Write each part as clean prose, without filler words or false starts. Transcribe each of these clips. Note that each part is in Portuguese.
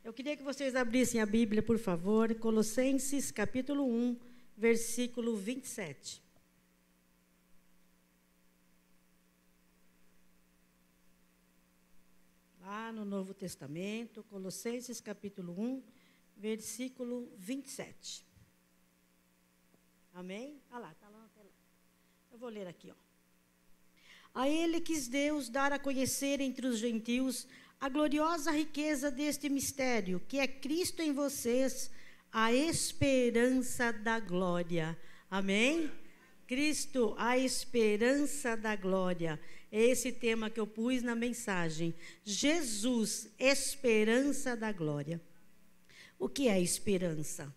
Eu queria que vocês abrissem a Bíblia, por favor, Colossenses, capítulo 1, versículo 27. Lá no Novo Testamento, Colossenses, capítulo 1, versículo 27. Amém? Ah lá, está lá na tela. Eu vou ler aqui, ó. A ele quis Deus dar a conhecer entre os gentios a gloriosa riqueza deste mistério, que é Cristo em vocês, a esperança da glória. Amém? Cristo, a esperança da glória. É esse tema que eu pus na mensagem. Jesus, esperança da glória. O que é esperança?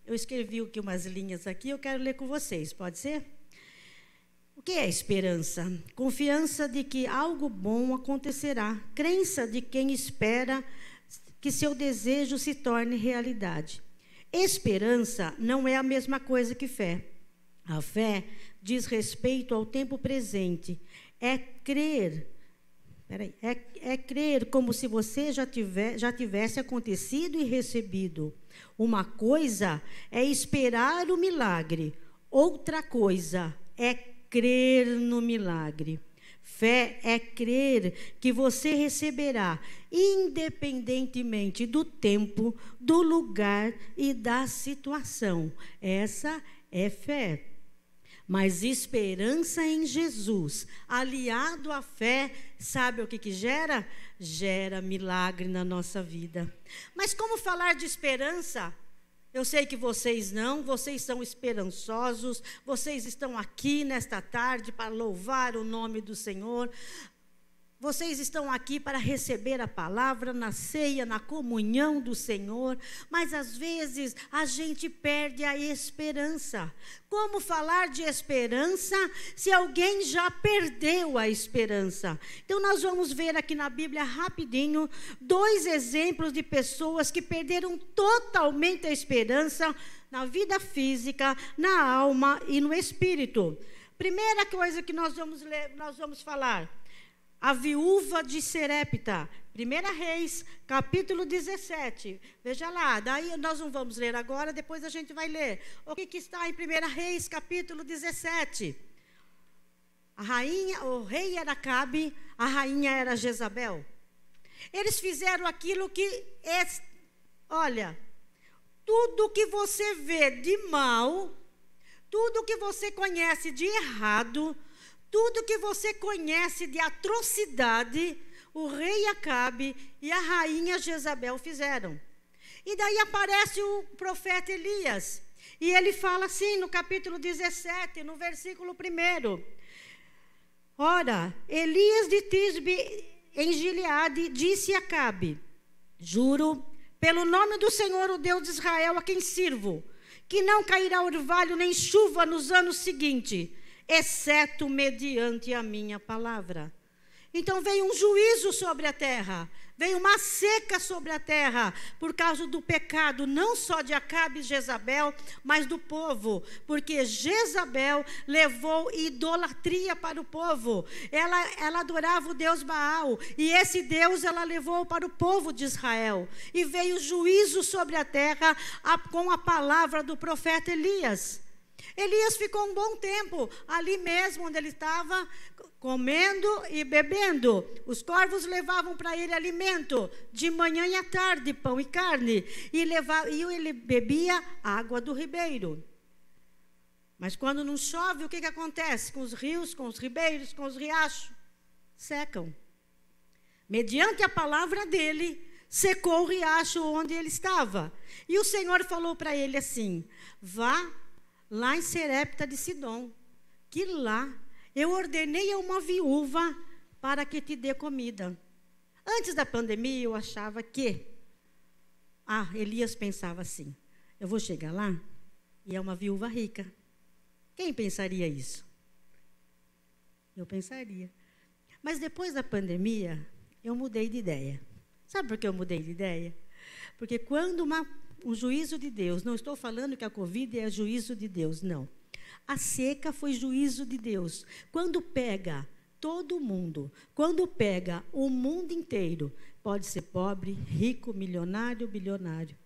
Eu escrevi aqui umas linhas aqui, eu quero ler com vocês, pode ser? O que é esperança? Confiança de que algo bom acontecerá. Crença de quem espera que seu desejo se torne realidade. Esperança não é a mesma coisa que fé. A fé diz respeito ao tempo presente. É crer. É crer como se você já tivesse acontecido e recebido. Uma coisa é esperar o milagre. Outra coisa é crer no milagre. Fé é crer que você receberá, independentemente do tempo, do lugar e da situação. Essa é fé. Mas esperança em Jesus, aliado à fé, sabe o que gera? Gera milagre na nossa vida. Mas como falar de esperança? Eu sei que vocês são esperançosos, vocês estão aqui nesta tarde para louvar o nome do Senhor. Vocês estão aqui para receber a palavra na ceia, na comunhão do Senhor, mas às vezes a gente perde a esperança. Como falar de esperança se alguém já perdeu a esperança? Então nós vamos ver aqui na Bíblia rapidinho 2 exemplos de pessoas que perderam totalmente a esperança na vida física, na alma e no espírito. Primeira coisa que nós vamos falar. A viúva de Serepta, 1 Reis, capítulo 17. Veja lá, daí nós não vamos ler agora, depois a gente vai ler. O que está em 1 Reis, capítulo 17? O rei era Acabe, a rainha era Jezabel. Eles fizeram aquilo que olha, tudo que você vê de mal, tudo que você conhece de errado, tudo que você conhece de atrocidade, o rei Acabe e a rainha Jezabel fizeram. E daí aparece o profeta Elias. E ele fala assim no capítulo 17, no versículo 1. Ora, Elias de Tisbe em Gileade disse a Acabe: juro pelo nome do Senhor, o Deus de Israel, a quem sirvo, que não cairá orvalho nem chuva nos anos seguintes, exceto mediante a minha palavra. Então veio um juízo sobre a terra, veio uma seca sobre a terra, por causa do pecado, não só de Acabe e Jezabel, mas do povo, porque Jezabel levou idolatria para o povo, ela adorava o Deus Baal, e esse Deus ela levou para o povo de Israel, e veio juízo sobre a terra com a palavra do profeta Elias. Elias ficou um bom tempo ali mesmo onde ele estava, comendo e bebendo. Os corvos levavam para ele alimento, de manhã e à tarde, pão e carne, e ele bebia água do ribeiro. Mas quando não chove, o que acontece com os rios, com os ribeiros, com os riachos? Secam. Mediante a palavra dele, secou o riacho onde ele estava. E o Senhor falou para ele assim: vá lá em Serepta de Sidom, que lá eu ordenei a uma viúva para que te dê comida. Antes da pandemia, eu achava que... Elias pensava assim: eu vou chegar lá e é uma viúva rica. Quem pensaria isso? Eu pensaria. Mas depois da pandemia, eu mudei de ideia. Sabe por que eu mudei de ideia? Porque quando um juízo de Deus, não estou falando que a Covid é juízo de Deus, não. A seca foi juízo de Deus. Quando pega todo mundo, quando pega o mundo inteiro, pode ser pobre, rico, milionário, bilionário.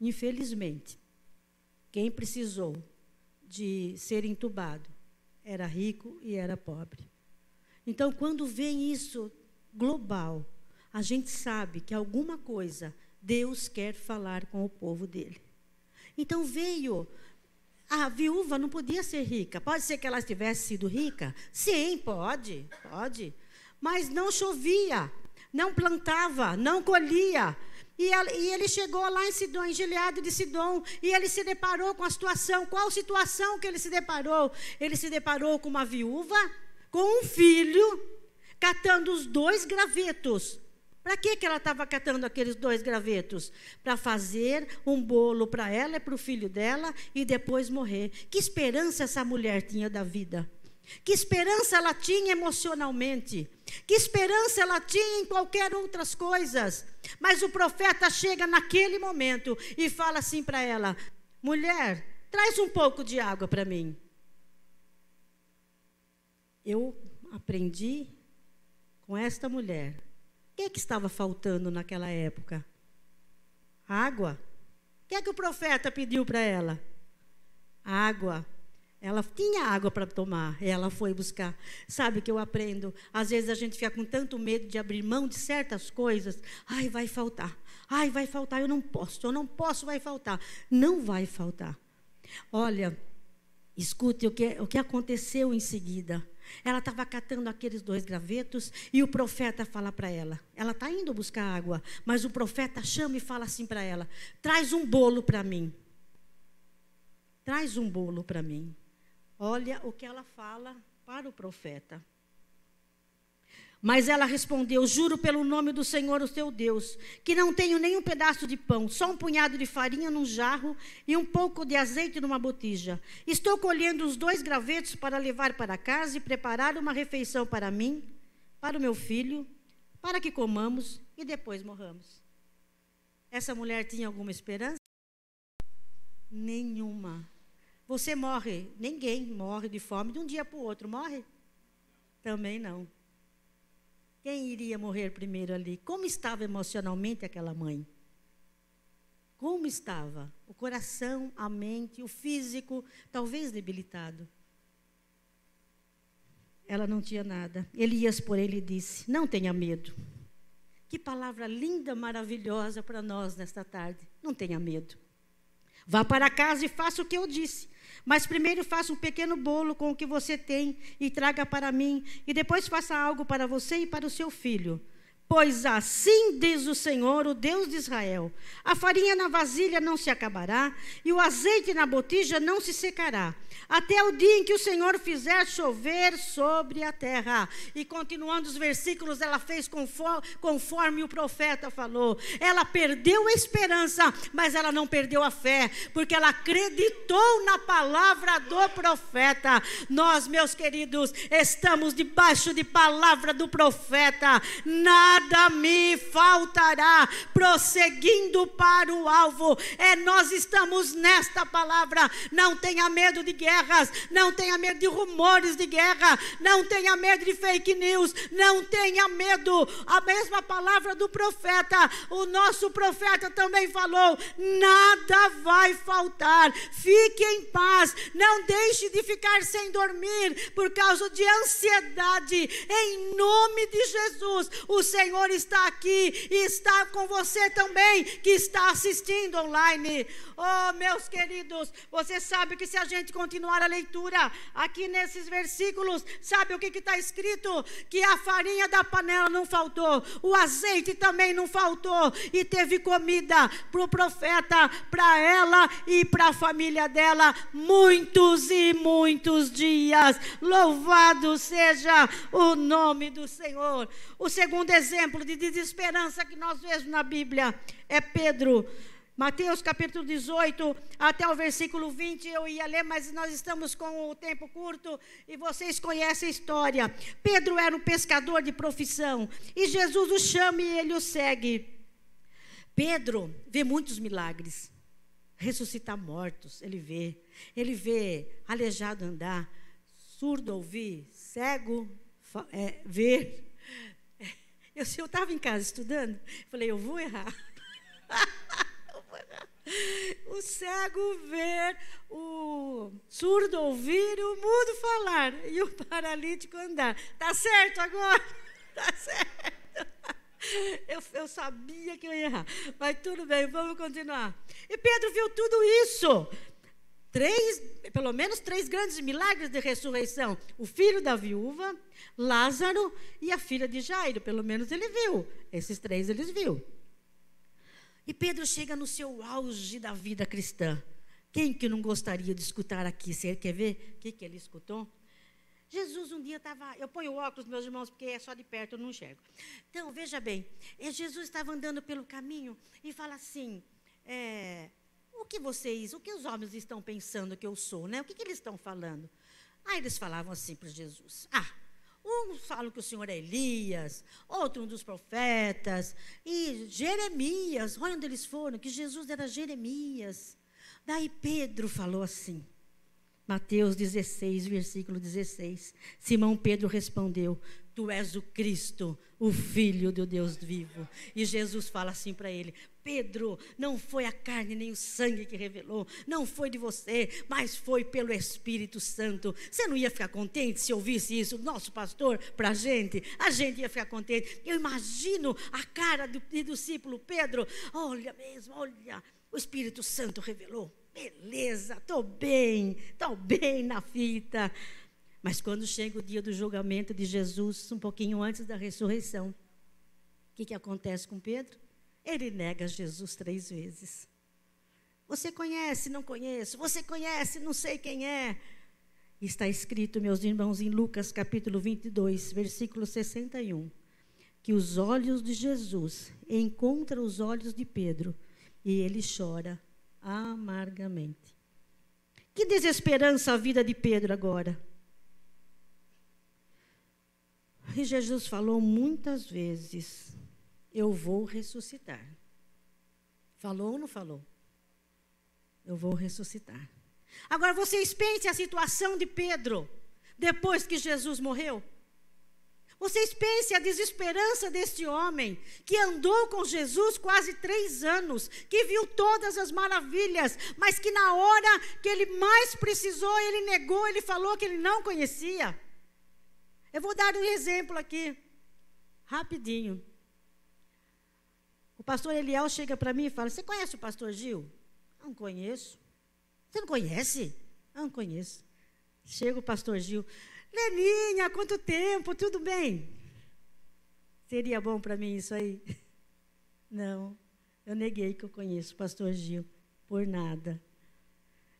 Infelizmente, quem precisou de ser entubado era rico e era pobre. Então, quando vem isso global, a gente sabe que alguma coisa Deus quer falar com o povo dele. Então veio, a viúva não podia ser rica. Pode ser que ela tivesse sido rica? Sim, pode. Mas não chovia, não plantava, não colhia. E ele chegou lá em Sidom, em Gileade de Sidom, e ele se deparou com a situação. Qual situação que ele se deparou? Ele se deparou com uma viúva, com um filho, catando os 2 gravetos. Para que ela estava catando aqueles 2 gravetos? Para fazer um bolo para ela e para o filho dela e depois morrer. Que esperança essa mulher tinha da vida? Que esperança ela tinha emocionalmente? Que esperança ela tinha em qualquer outras coisas? Mas o profeta chega naquele momento e fala assim para ela: mulher, traz um pouco de água para mim. Eu aprendi com esta mulher. O que estava faltando naquela época? Água. O que o profeta pediu para ela? Água. Ela tinha água para tomar, e ela foi buscar. Sabe o que eu aprendo? Às vezes a gente fica com tanto medo de abrir mão de certas coisas. Ai, vai faltar. Ai, vai faltar, eu não posso, vai faltar. Não vai faltar. Olha, escute o que aconteceu em seguida. Ela estava catando aqueles 2 gravetos e o profeta fala para ela. Ela está indo buscar água, mas o profeta chama e fala assim para ela: traz um bolo para mim. Traz um bolo para mim. Olha o que ela fala para o profeta. Mas ela respondeu: juro pelo nome do Senhor, o teu Deus, que não tenho nem um pedaço de pão, só um punhado de farinha num jarro e um pouco de azeite numa botija. Estou colhendo os 2 gravetos para levar para casa e preparar uma refeição para mim, para o meu filho, para que comamos e depois morramos. Essa mulher tinha alguma esperança? Nenhuma. Você morre, ninguém morre de fome de um dia para o outro, morre? Também não. Quem iria morrer primeiro ali? Como estava emocionalmente aquela mãe? Como estava? O coração, a mente, o físico, talvez debilitado. Ela não tinha nada. Elias, porém, lhe disse: não tenha medo. Que palavra linda, maravilhosa para nós nesta tarde. Não tenha medo. Vá para casa e faça o que eu disse. Mas primeiro faça um pequeno bolo com o que você tem e traga para mim. E depois faça algo para você e para o seu filho. Pois assim diz o Senhor, o Deus de Israel: a farinha na vasilha não se acabará e o azeite na botija não se secará, até o dia em que o Senhor fizer chover sobre a terra. E continuando os versículos, ela fez conforme o profeta falou. Ela perdeu a esperança, mas ela não perdeu a fé, porque ela acreditou na palavra do profeta. Nós, meus queridos, estamos debaixo de palavra do profeta. Nada me faltará, prosseguindo para o alvo. Nós estamos nesta palavra. Não tenha medo de guerras, não tenha medo de rumores de guerra, não tenha medo de fake news, não tenha medo. A mesma palavra do profeta, o nosso profeta também falou: nada vai faltar, fique em paz, não deixe de ficar sem dormir por causa de ansiedade. Em nome de Jesus, o Senhor está aqui e está com você também, que está assistindo online. Oh, meus queridos, você sabe que se a gente continuar a leitura aqui nesses versículos, sabe o que está escrito? Que a farinha da panela não faltou, o azeite também não faltou, e teve comida para o profeta, para ela e para a família dela, muitos e muitos dias. Louvado seja o nome do Senhor. O segundo exemplo de desesperança que nós vemos na Bíblia é Pedro. Mateus capítulo 18 até o versículo 20, eu ia ler, mas nós estamos com o tempo curto e vocês conhecem a história. Pedro era um pescador de profissão e Jesus o chama e ele o segue. Pedro vê muitos milagres, ressuscitar mortos, ele vê aleijado andar, surdo ouvir, cego ver. Eu estava em casa estudando, falei, eu vou errar. O cego ver, o surdo ouvir, o mudo falar e o paralítico andar. Tá certo agora? Tá certo. Eu sabia que eu ia errar, mas tudo bem, vamos continuar. E Pedro viu tudo isso. Pelo menos 3 grandes milagres de ressurreição. O filho da viúva, Lázaro e a filha de Jairo. Pelo menos ele viu. Esses 3 eles viu. E Pedro chega no seu auge da vida cristã. Quem que não gostaria de escutar aqui? Você quer ver o que ele escutou? Jesus um dia estava... Eu ponho óculos, meus irmãos, porque é só de perto, eu não enxergo. Então, veja bem. Jesus estava andando pelo caminho e fala assim... O que os homens estão pensando que eu sou, né? O que eles estão falando? Aí eles falavam assim para Jesus. Uns falam que o Senhor é Elias, outro um dos profetas, e Jeremias, olha onde eles foram, que Jesus era Jeremias. Daí Pedro falou assim, Mateus 16, versículo 16. Simão Pedro respondeu, tu és o Cristo, o Filho do Deus vivo. E Jesus fala assim para ele, Pedro, não foi a carne nem o sangue que revelou, não foi de você, mas foi pelo Espírito Santo. Você não ia ficar contente se ouvisse isso, nosso pastor, para a gente ia ficar contente. Eu imagino a cara do discípulo Pedro, olha, o Espírito Santo revelou, beleza, estou bem na fita. Mas quando chega o dia do julgamento de Jesus, um pouquinho antes da ressurreição, o que acontece com Pedro? Ele nega Jesus 3 vezes. Você conhece, não conheço. Você conhece, não sei quem é. Está escrito, meus irmãos, em Lucas capítulo 22, versículo 61, que os olhos de Jesus encontram os olhos de Pedro e ele chora amargamente. Que desesperança a vida de Pedro agora. E Jesus falou muitas vezes, eu vou ressuscitar. Falou ou não falou? Eu vou ressuscitar. Agora vocês pensem a situação de Pedro, depois que Jesus morreu. Vocês pensem a desesperança deste homem, que andou com Jesus quase 3 anos, que viu todas as maravilhas, mas que na hora que ele mais precisou, ele negou, ele falou que ele não conhecia. Eu vou dar um exemplo aqui, rapidinho. O pastor Eliel chega para mim e fala, você conhece o pastor Gil? Não conheço. Você não conhece? Não conheço. Chega o pastor Gil, Leninha, há quanto tempo, tudo bem? Seria bom para mim isso aí? Não, eu neguei que eu conheço o pastor Gil, por nada.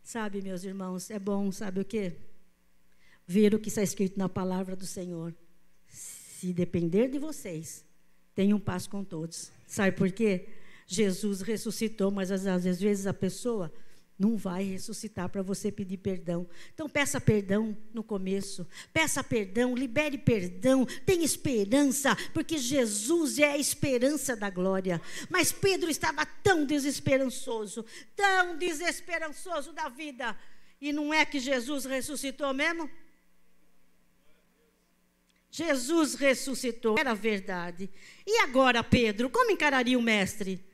Sabe, meus irmãos, é bom, sabe o quê? Ver o que está escrito na palavra do Senhor. Se depender de vocês, tenham paz com todos. Sabe por quê? Jesus ressuscitou, mas às vezes a pessoa não vai ressuscitar para você pedir perdão. Então peça perdão no começo, peça perdão, libere perdão, tenha esperança, porque Jesus é a esperança da glória. Mas Pedro estava tão desesperançoso da vida. E não é que Jesus ressuscitou mesmo? Jesus ressuscitou, era verdade. E agora, Pedro, como encararia o mestre?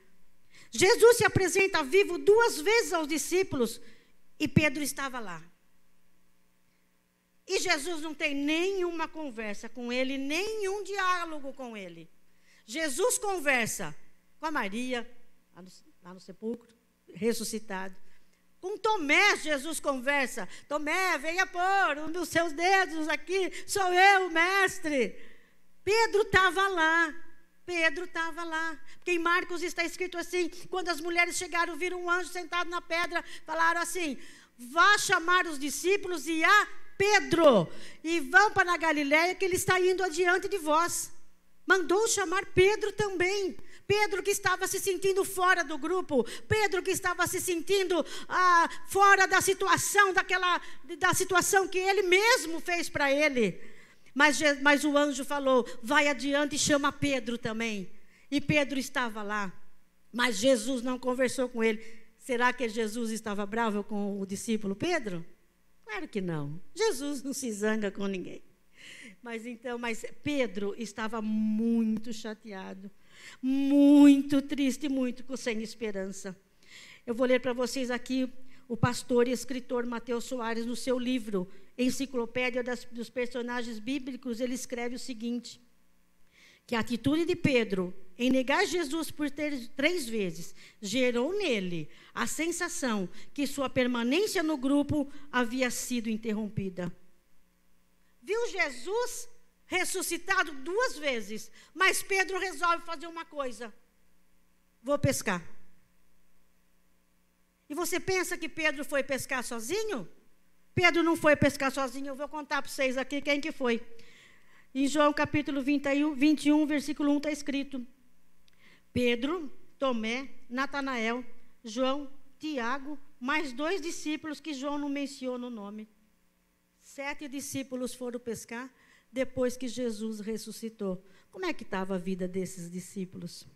Jesus se apresenta vivo 2 vezes aos discípulos e Pedro estava lá. E Jesus não tem nenhuma conversa com ele, nenhum diálogo com ele. Jesus conversa com a Maria, lá no sepulcro, ressuscitado. Com Tomé, Jesus conversa. Tomé, venha pôr um dos seus dedos aqui, sou eu, mestre. Pedro estava lá. Porque em Marcos está escrito assim, quando as mulheres chegaram, viram um anjo sentado na pedra, falaram assim, vá chamar os discípulos e a Pedro, e vão para a Galileia, que ele está indo adiante de vós. Mandou chamar Pedro também. Pedro que estava se sentindo fora do grupo, Pedro que estava se sentindo fora da situação, da situação que ele mesmo fez para ele. Mas o anjo falou, vai adiante e chama Pedro também. E Pedro estava lá, mas Jesus não conversou com ele. Será que Jesus estava bravo com o discípulo Pedro? Claro que não. Jesus não se zanga com ninguém. Mas Pedro estava muito chateado, muito triste, muito sem esperança. Eu vou ler para vocês aqui o pastor e escritor Mateus Soares, no seu livro Enciclopédia dos Personagens Bíblicos, ele escreve o seguinte: que a atitude de Pedro em negar Jesus por 3 vezes gerou nele a sensação que sua permanência no grupo havia sido interrompida. Viu Jesus ressuscitado 2 vezes, mas Pedro resolve fazer uma coisa: vou pescar. E você pensa que Pedro foi pescar sozinho? Pedro não foi pescar sozinho. Eu vou contar para vocês aqui quem que foi. Em João capítulo 21, versículo 1 está escrito: Pedro, Tomé, Natanael, João, Tiago, mais 2 discípulos que João não menciona o nome. 7 discípulos foram pescar depois que Jesus ressuscitou. Como é que estava a vida desses discípulos?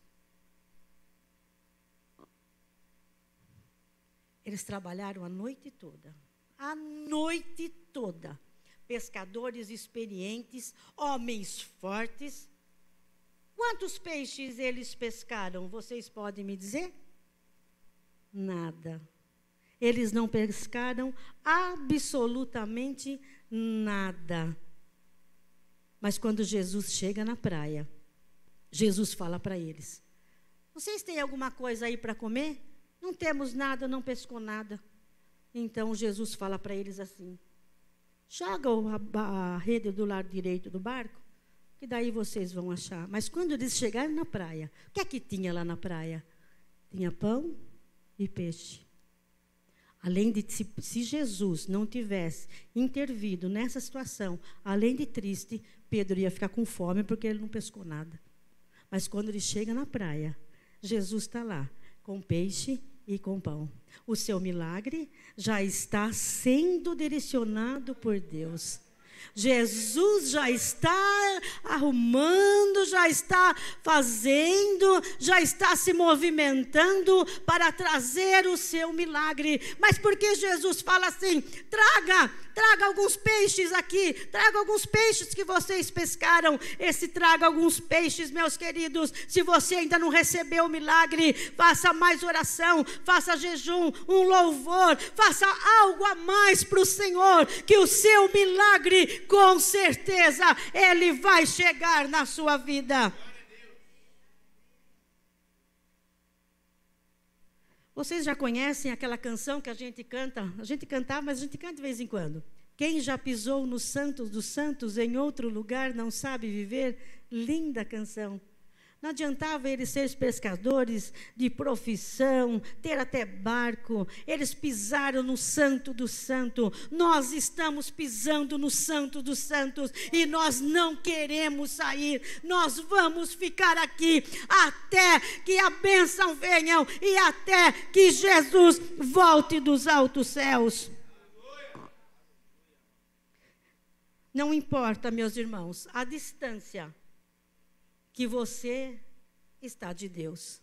Eles trabalharam a noite toda. A noite toda. Pescadores experientes, homens fortes. Quantos peixes eles pescaram? Vocês podem me dizer? Nada. Eles não pescaram absolutamente nada. Mas quando Jesus chega na praia, Jesus fala para eles: vocês têm alguma coisa aí para comer? Não temos nada, não pescou nada. Então Jesus fala para eles assim: joga a rede do lado direito do barco, que daí vocês vão achar. Mas quando eles chegaram na praia, o que é que tinha lá na praia? Tinha pão e peixe. Além de, se Jesus não tivesse intervido nessa situação, além de triste, Pedro ia ficar com fome porque ele não pescou nada. Mas quando ele chega na praia, Jesus está lá, com peixe e com pão. O seu milagre já está sendo direcionado por Deus. Jesus já está arrumando, já está fazendo, já está se movimentando para trazer o seu milagre. Mas por que Jesus fala assim: traga alguns peixes aqui, traga alguns peixes que vocês pescaram? Esse traga alguns peixes, meus queridos, se você ainda não recebeu o milagre, faça mais oração, faça jejum, um louvor, faça algo a mais para o Senhor, que o seu milagre, com certeza, ele vai chegar na sua vida. Vocês já conhecem aquela canção que a gente canta? A gente cantava, mas a gente canta de vez em quando. Quem já pisou no Santos dos Santos em outro lugar não sabe viver? Linda canção. Não adiantava eles serem pescadores de profissão, ter até barco. Eles pisaram no Santo do Santo. Nós estamos pisando no Santo dos Santos e nós não queremos sair. Nós vamos ficar aqui até que a bênção venha e até que Jesus volte dos altos céus. Não importa, meus irmãos, a distância que você está de Deus.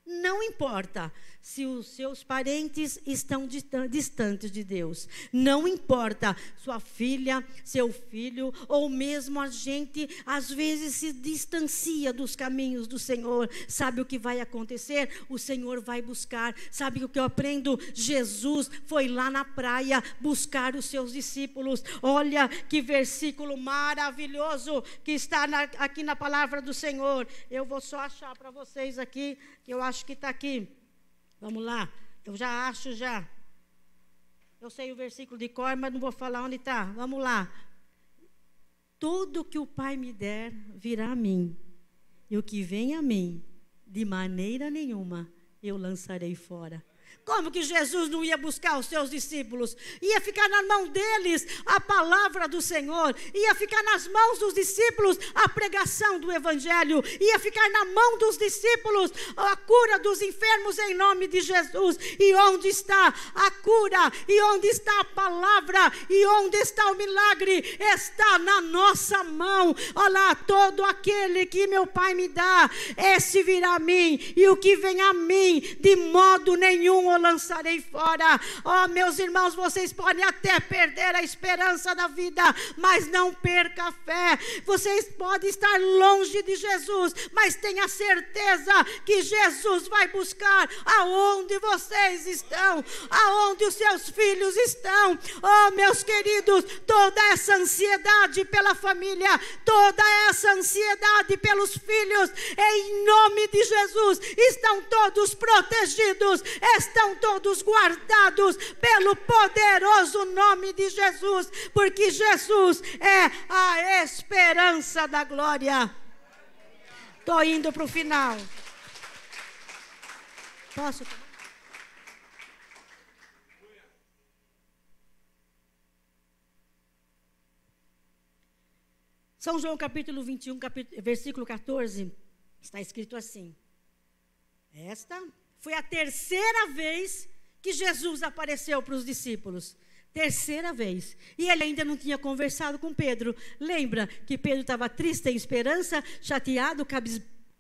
Não importa se os seus parentes estão distantes de Deus. Não importa sua filha, seu filho, ou mesmo a gente, às vezes, se distancia dos caminhos do Senhor. Sabe o que vai acontecer? O Senhor vai buscar. Sabe o que eu aprendo? Jesus foi lá na praia buscar os seus discípulos. Olha que versículo maravilhoso que está aqui na palavra do Senhor. Eu vou só achar para vocês aqui, que eu acho que está aqui. Vamos lá, eu já acho já. Eu sei o versículo de cor, mas não vou falar onde está. Vamos lá. Tudo que o Pai me der virá a mim, e o que vem a mim, de maneira nenhuma eu lançarei fora. Como que Jesus não ia buscar os seus discípulos? Ia ficar na mão deles a palavra do Senhor. Ia ficar nas mãos dos discípulos a pregação do Evangelho. Ia ficar na mão dos discípulos a cura dos enfermos em nome de Jesus. E onde está a cura? E onde está a palavra? E onde está o milagre? Está na nossa mão. Olha lá, todo aquele que meu Pai me dá, esse virá a mim. E o que vem a mim, de modo nenhum nenhum o lançarei fora. Oh, meus irmãos, vocês podem até perder a esperança da vida, mas não perca a fé. Vocês podem estar longe de Jesus, mas tenha certeza que Jesus vai buscar aonde vocês estão, aonde os seus filhos estão. Oh, meus queridos, toda essa ansiedade pela família, toda essa ansiedade pelos filhos, em nome de Jesus, estão todos protegidos, estão todos guardados pelo poderoso nome de Jesus, porque Jesus é a esperança da glória. Estou indo para o final. Posso? São João capítulo 21, versículo 14, está escrito assim: esta foi a terceira vez que Jesus apareceu para os discípulos. Terceira vez. E ele ainda não tinha conversado com Pedro. Lembra que Pedro estava triste, sem esperança, chateado,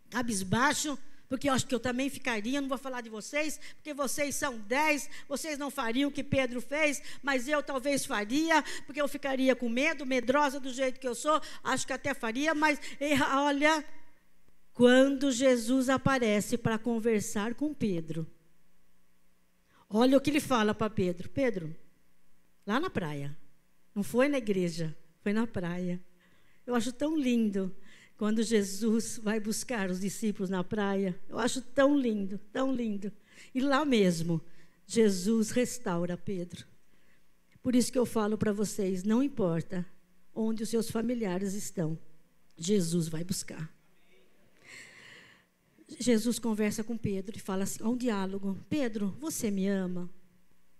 cabisbaixo, porque eu acho que eu também ficaria. Não vou falar de vocês, porque vocês são 10, vocês não fariam o que Pedro fez, mas eu talvez faria, porque eu ficaria com medo, medrosa do jeito que eu sou, acho que até faria, mas olha, quando Jesus aparece para conversar com Pedro, olha o que ele fala para Pedro. Pedro, lá na praia, não foi na igreja, foi na praia. Eu acho tão lindo quando Jesus vai buscar os discípulos na praia. Eu acho tão lindo, tão lindo. E lá mesmo, Jesus restaura Pedro. Por isso que eu falo para vocês, não importa onde os seus familiares estão, Jesus vai buscar. Jesus conversa com Pedro e fala assim, há um diálogo. Pedro, você me ama?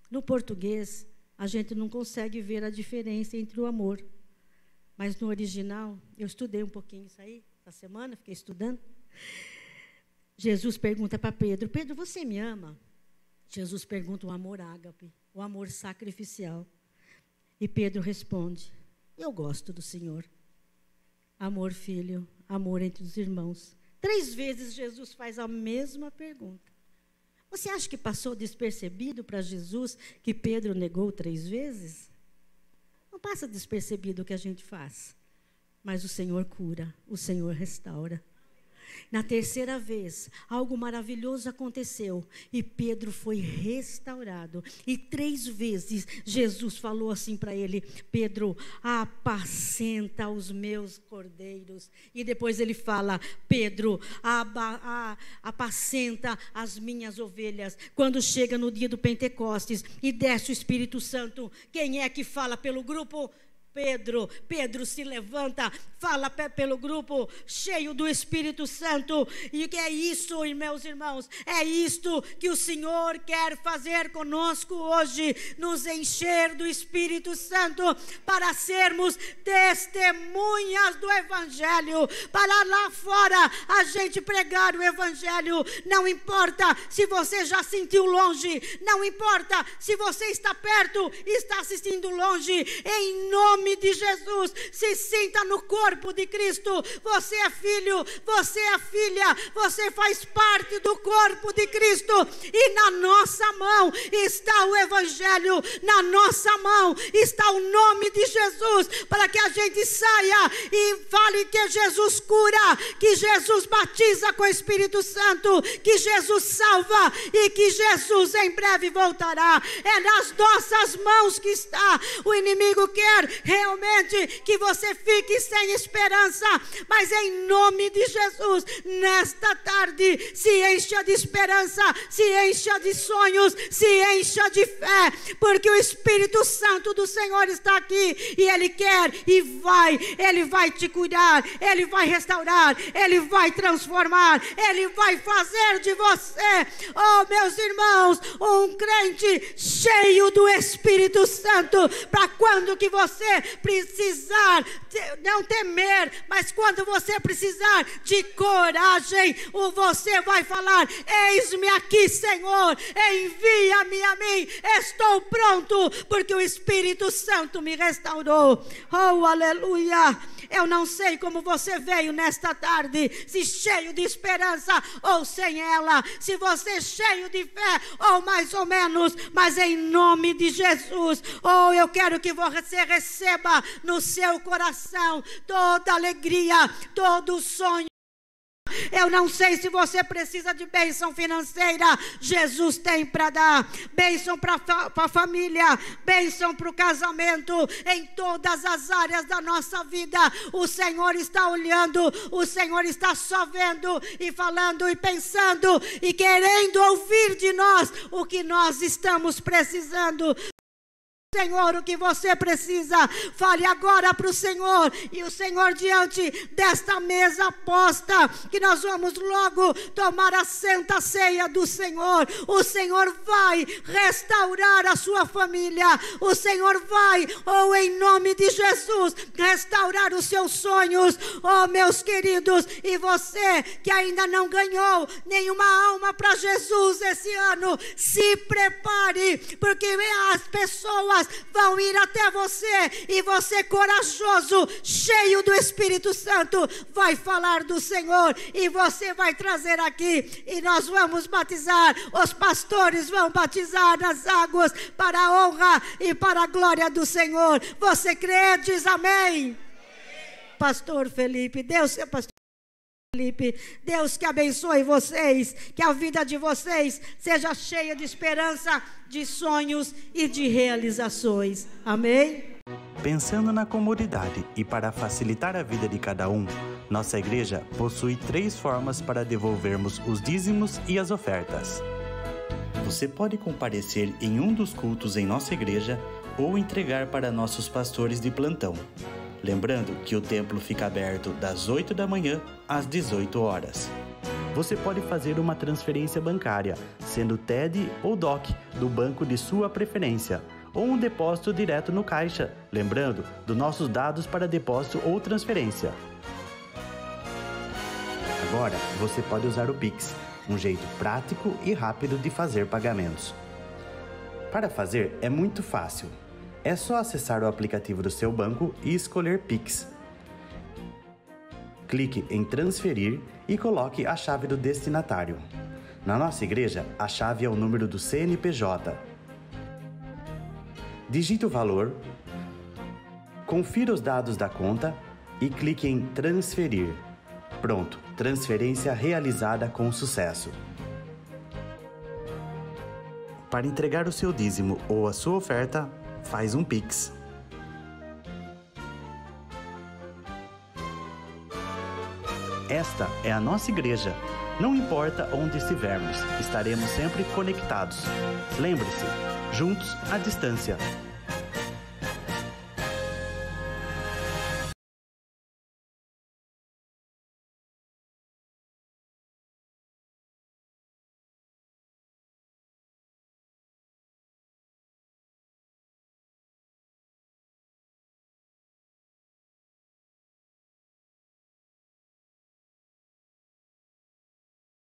No português, a gente não consegue ver a diferença entre o amor. Mas no original, eu estudei um pouquinho isso aí, essa semana, fiquei estudando. Jesus pergunta para Pedro, Pedro, você me ama? Jesus pergunta o amor ágape, o amor sacrificial. E Pedro responde, eu gosto do Senhor. Amor, filho, amor entre os irmãos. 3 vezes Jesus faz a mesma pergunta. Você acha que passou despercebido para Jesus que Pedro negou 3 vezes? Não passa despercebido o que a gente faz. Mas o Senhor cura, o Senhor restaura. Na 3ª vez, algo maravilhoso aconteceu e Pedro foi restaurado. E 3 vezes Jesus falou assim para ele, Pedro, apacenta os meus cordeiros. E depois ele fala, Pedro, apacenta as minhas ovelhas. Quando chega no dia do Pentecostes e desce o Espírito Santo, quem é que fala pelo grupo? Pedro se levanta, fala pelo grupo, cheio do Espírito Santo. E o que é isso, meus irmãos? É isto que o Senhor quer fazer conosco hoje, nos encher do Espírito Santo, para sermos testemunhas do Evangelho, para lá fora a gente pregar o Evangelho. Não importa se você já sentiu longe, não importa se você está perto e está assistindo longe, em nome de Jesus, se sinta no corpo de Cristo. Você é filho, você é filha, você faz parte do corpo de Cristo, e na nossa mão está o Evangelho, na nossa mão está o nome de Jesus, para que a gente saia e fale que Jesus cura, que Jesus batiza com o Espírito Santo, que Jesus salva e que Jesus em breve voltará. É nas nossas mãos que está. O inimigo quer realmente que você fique sem esperança, mas em nome de Jesus, nesta tarde, se encha de esperança, se encha de sonhos, se encha de fé, porque o Espírito Santo do Senhor está aqui, e Ele quer e Ele vai te cuidar, Ele vai restaurar, Ele vai transformar, Ele vai fazer de você, oh meus irmãos, um crente cheio do Espírito Santo, para quando que você precisar, não temer, mas quando você precisar de coragem, você vai falar: eis-me aqui, Senhor, envia-me a mim, estou pronto, porque o Espírito Santo me restaurou. Oh, aleluia! Eu não sei como você veio nesta tarde, se cheio de esperança ou sem ela, se você é cheio de fé ou mais ou menos, mas em nome de Jesus, eu quero que você receba no seu coração toda alegria, todo sonho. Eu não sei se você precisa de bênção financeira, Jesus tem para dar. Bênção para a família, bênção para o casamento, em todas as áreas da nossa vida. O Senhor está olhando, o Senhor está só vendo e falando e pensando e querendo ouvir de nós o que nós estamos precisando. Senhor, o que você precisa, fale agora para o Senhor, e o Senhor, diante desta mesa posta, que nós vamos logo tomar a santa ceia do Senhor, o Senhor vai restaurar a sua família, o Senhor vai, em nome de Jesus, restaurar os seus sonhos, meus queridos, e você que ainda não ganhou nenhuma alma para Jesus esse ano, se prepare, porque as pessoas vão ir até você, e você, corajoso, cheio do Espírito Santo, vai falar do Senhor, e você vai trazer aqui, e nós vamos batizar, os pastores vão batizar nas águas, para a honra e para a glória do Senhor. Você crê? Diz amém. Pastor Felipe, Deus é pastor Felipe, Deus que abençoe vocês, que a vida de vocês seja cheia de esperança, de sonhos e de realizações. Amém? Pensando na comunidade e para facilitar a vida de cada um, nossa igreja possui 3 formas para devolvermos os dízimos e as ofertas. Você pode comparecer em um dos cultos em nossa igreja ou entregar para nossos pastores de plantão. Lembrando que o templo fica aberto das 8 da manhã às 18 horas. Você pode fazer uma transferência bancária, sendo TED ou DOC, do banco de sua preferência, ou um depósito direto no caixa, lembrando dos nossos dados para depósito ou transferência. Agora, você pode usar o Pix, um jeito prático e rápido de fazer pagamentos. Para fazer é muito fácil. É só acessar o aplicativo do seu banco e escolher Pix. Clique em transferir e coloque a chave do destinatário. Na nossa igreja, a chave é o número do CNPJ. Digite o valor, confira os dados da conta e clique em transferir. Pronto, transferência realizada com sucesso. Para entregar o seu dízimo ou a sua oferta, faz um Pix. Esta é a nossa igreja. Não importa onde estivermos, estaremos sempre conectados. Lembre-se, juntos à distância.